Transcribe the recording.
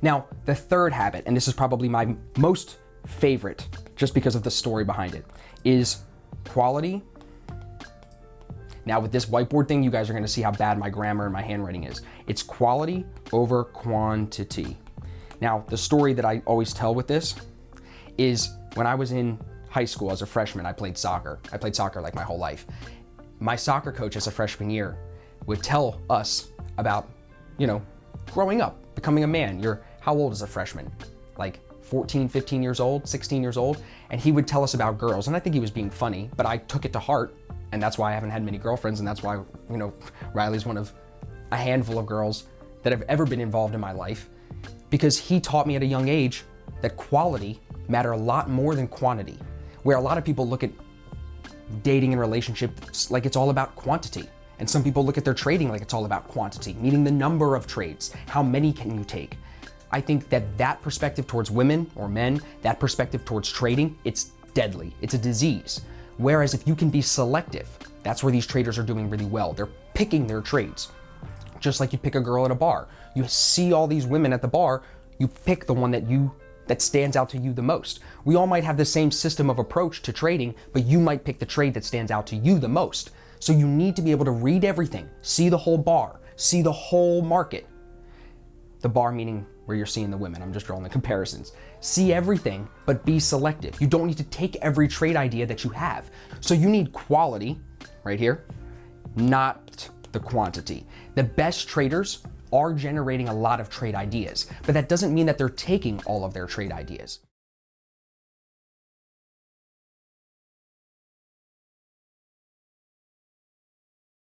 Now, the third habit, and this is probably my most favorite, just because of the story behind it, is quality. Now with this whiteboard thing, you guys are gonna see how bad my grammar and my handwriting is. It's quality over quantity. Now, the story that I always tell with this is when I was in high school as a freshman, I played soccer. I played soccer like my whole life. My soccer coach as a freshman year would tell us about, growing up, becoming a man. How old is a freshman? Like 14, 15 years old, 16 years old? And he would tell us about girls, and I think he was being funny, but I took it to heart. And that's why I haven't had many girlfriends, and that's why, Riley's one of a handful of girls that have ever been involved in my life, because he taught me at a young age that quality matter a lot more than quantity, where a lot of people look at dating and relationships like it's all about quantity. And some people look at their trading like it's all about quantity, meaning the number of trades. How many can you take? I think that perspective towards women or men, that perspective towards trading, it's deadly. It's a disease. Whereas if you can be selective, that's where these traders are doing really well. They're picking their trades. Just like you pick a girl at a bar. You see all these women at the bar, you pick the one that stands out to you the most. We all might have the same system of approach to trading, but you might pick the trade that stands out to you the most. So you need to be able to read everything, see the whole bar, see the whole market. The bar meaning where you're seeing the women, I'm just drawing the comparisons. See everything, but be selective. You don't need to take every trade idea that you have. So you need quality, right here, not the quantity. The best traders are generating a lot of trade ideas, but that doesn't mean that they're taking all of their trade ideas.